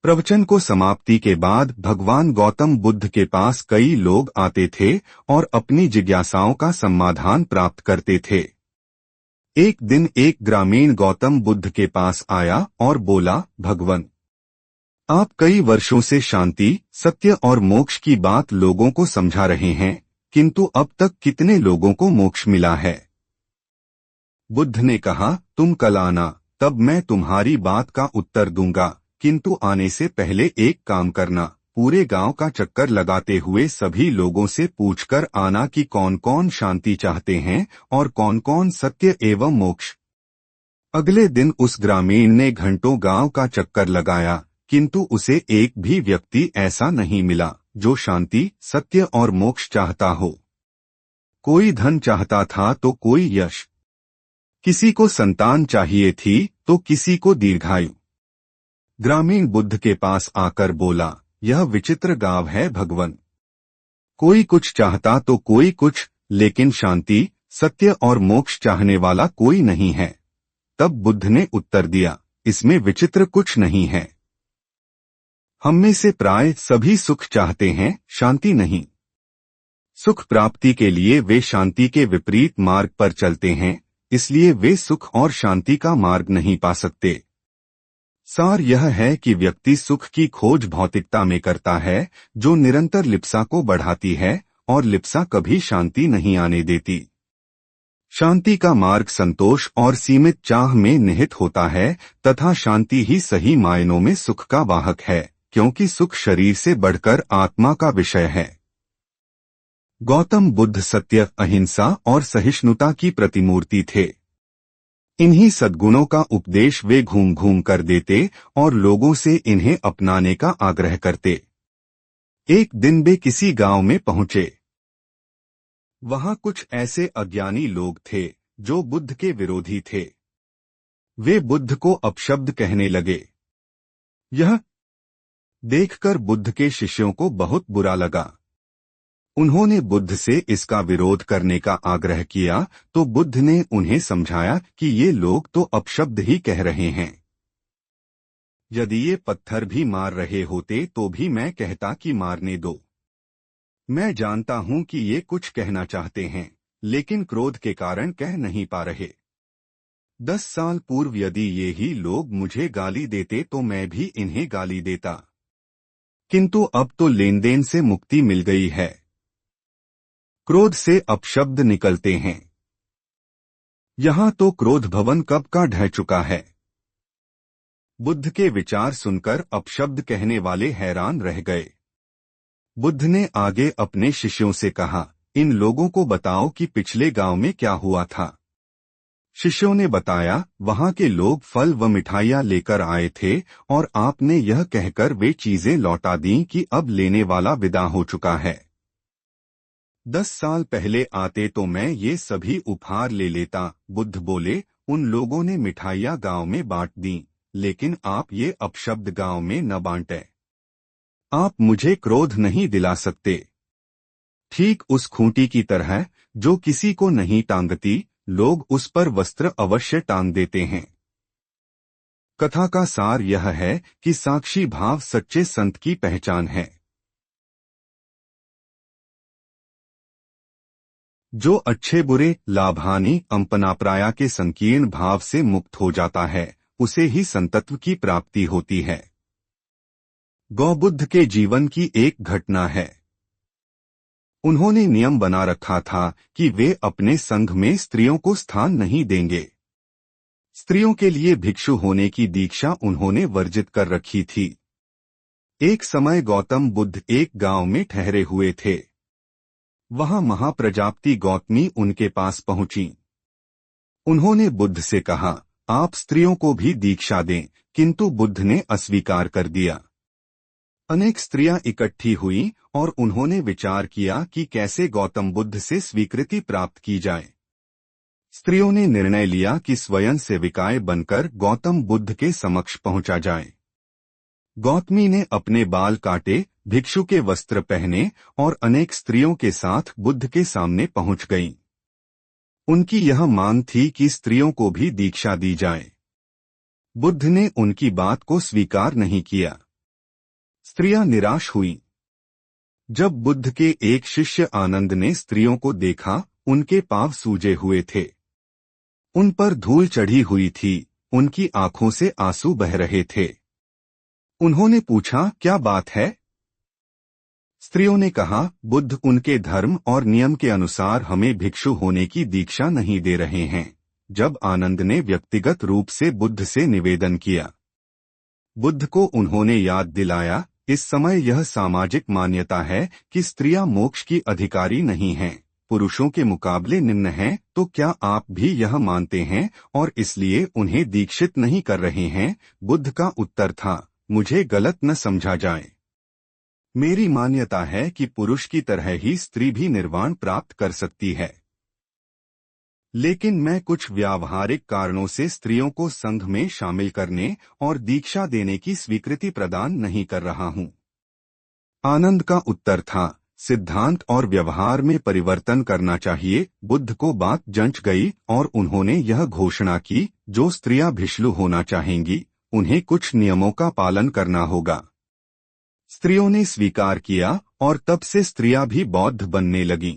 प्रवचन को समाप्ति के बाद भगवान गौतम बुद्ध के पास कई लोग आते थे और अपनी जिज्ञासाओं का समाधान प्राप्त करते थे। एक दिन एक ग्रामीण गौतम बुद्ध के पास आया और बोला, भगवान, आप कई वर्षों से शांति, सत्य और मोक्ष की बात लोगों को समझा रहे हैं, किंतु अब तक कितने लोगों को मोक्ष मिला है? बुद्ध ने कहा, तुम कल आना, तब मैं तुम्हारी बात का उत्तर दूंगा, किंतु आने से पहले एक काम करना, पूरे गांव का चक्कर लगाते हुए सभी लोगों से पूछकर आना कि कौन कौन शांति चाहते हैं और कौन कौन सत्य एवं मोक्ष। अगले दिन उस ग्रामीण ने घंटों गांव का चक्कर लगाया, किंतु उसे एक भी व्यक्ति ऐसा नहीं मिला जो शांति, सत्य और मोक्ष चाहता हो। कोई धन चाहता था तो कोई यश, किसी को संतान चाहिए थी तो किसी को दीर्घायु। ग्रामीण बुद्ध के पास आकर बोला, यह विचित्र गांव है भगवान। कोई कुछ चाहता तो कोई कुछ, लेकिन शांति, सत्य और मोक्ष चाहने वाला कोई नहीं है। तब बुद्ध ने उत्तर दिया, इसमें विचित्र कुछ नहीं है। हम में से प्राय सभी सुख चाहते हैं, शांति नहीं। सुख प्राप्ति के लिए वे शांति के विपरीत मार्ग पर चलते हैं, इसलिए वे सुख और शांति का मार्ग नहीं पा सकते। सार यह है कि व्यक्ति सुख की खोज भौतिकता में करता है, जो निरंतर लिप्सा को बढ़ाती है, और लिप्सा कभी शांति नहीं आने देती। शांति का मार्ग संतोष और सीमित चाह में निहित होता है, तथा शांति ही सही मायनों में सुख का वाहक है, क्योंकि सुख शरीर से बढ़कर आत्मा का विषय है। गौतम बुद्ध सत्य, अहिंसा और सहिष्णुता की प्रतिमूर्ति थे। इन्हीं सद्गुणों का उपदेश वे घूम घूम कर देते और लोगों से इन्हें अपनाने का आग्रह करते। एक दिन वे किसी गांव में पहुंचे। वहां कुछ ऐसे अज्ञानी लोग थे जो बुद्ध के विरोधी थे। वे बुद्ध को अपशब्द कहने लगे। यह देखकर बुद्ध के शिष्यों को बहुत बुरा लगा। उन्होंने बुद्ध से इसका विरोध करने का आग्रह किया तो बुद्ध ने उन्हें समझाया कि ये लोग तो अपशब्द ही कह रहे हैं। यदि ये पत्थर भी मार रहे होते तो भी मैं कहता कि मारने दो। मैं जानता हूं कि ये कुछ कहना चाहते हैं, लेकिन क्रोध के कारण कह नहीं पा रहे। 10 साल पूर्व यदि ये ही लोग मुझे गाली देते तो मैं भी इन्हें गाली देता, किंतु अब तो लेन देन से मुक्ति मिल गई है। क्रोध से अपशब्द निकलते हैं। यहां तो क्रोध भवन कब का ढह चुका है। बुद्ध के विचार सुनकर अपशब्द कहने वाले हैरान रह गए। बुद्ध ने आगे अपने शिष्यों से कहा, इन लोगों को बताओ कि पिछले गांव में क्या हुआ था। शिष्यों ने बताया, वहां के लोग फल व मिठाइयां लेकर आए थे और आपने यह कहकर वे चीजें लौटा दी कि अब लेने वाला विदा हो चुका है। 10 साल पहले आते तो मैं ये सभी उपहार ले लेता। बुद्ध बोले, उन लोगों ने मिठाइयां गांव में बांट दी, लेकिन आप ये अपशब्द गांव में न बांटे। आप मुझे क्रोध नहीं दिला सकते। ठीक उस खूंटी की तरह जो किसी को नहीं टांगती, लोग उस पर वस्त्र अवश्य टांग देते हैं। कथा का सार यह है कि साक्षी भाव सच्चे संत की पहचान है। जो अच्छे बुरे, लाभानी, अंपनाप्राया के संकीर्ण भाव से मुक्त हो जाता है, उसे ही संतत्व की प्राप्ति होती है। गौबुद्ध के जीवन की एक घटना है। उन्होंने नियम बना रखा था कि वे अपने संघ में स्त्रियों को स्थान नहीं देंगे। स्त्रियों के लिए भिक्षु होने की दीक्षा उन्होंने वर्जित कर रखी थी। एक समय गौतम बुद्ध एक गांव में ठहरे हुए थे। वहां महाप्रजापति गौतमी उनके पास पहुंची। उन्होंने बुद्ध से कहा, आप स्त्रियों को भी दीक्षा दें, किंतु बुद्ध ने अस्वीकार कर दिया। अनेक स्त्रियां इकट्ठी हुईं और उन्होंने विचार किया कि कैसे गौतम बुद्ध से स्वीकृति प्राप्त की जाए। स्त्रियों ने निर्णय लिया कि स्वयं सेविकाएं बनकर गौतम बुद्ध के समक्ष पहुंचा जाए। गौतमी ने अपने बाल काटे, भिक्षु के वस्त्र पहने और अनेक स्त्रियों के साथ बुद्ध के सामने पहुंच गईं। उनकी यह मांग थी कि स्त्रियों को भी दीक्षा दी जाए। बुद्ध ने उनकी बात को स्वीकार नहीं किया। स्त्रियां निराश हुई। जब बुद्ध के एक शिष्य आनंद ने स्त्रियों को देखा, उनके पांव सूजे हुए थे, उन पर धूल चढ़ी हुई थी, उनकी आंखों से आंसू बह रहे थे। उन्होंने पूछा, क्या बात है? स्त्रियों ने कहा, बुद्ध उनके धर्म और नियम के अनुसार हमें भिक्षु होने की दीक्षा नहीं दे रहे हैं। जब आनंद ने व्यक्तिगत रूप से बुद्ध से निवेदन किया, बुद्ध को उन्होंने याद दिलाया, इस समय यह सामाजिक मान्यता है कि स्त्रियां मोक्ष की अधिकारी नहीं हैं, पुरुषों के मुकाबले निम्न हैं। तो क्या आप भी यह मानते हैं और इसलिए उन्हें दीक्षित नहीं कर रहे हैं? बुद्ध का उत्तर था, मुझे गलत न समझा जाए। मेरी मान्यता है कि पुरुष की तरह ही स्त्री भी निर्वाण प्राप्त कर सकती है, लेकिन मैं कुछ व्यावहारिक कारणों से स्त्रियों को संघ में शामिल करने और दीक्षा देने की स्वीकृति प्रदान नहीं कर रहा हूं। आनंद का उत्तर था, सिद्धांत और व्यवहार में परिवर्तन करना चाहिए। बुद्ध को बात जंच गई और उन्होंने यह घोषणा की, जो स्त्रियां भिक्षु होना चाहेंगी, उन्हें कुछ नियमों का पालन करना होगा। स्त्रियों ने स्वीकार किया और तब से स्त्रियां भी बौद्ध बनने लगीं।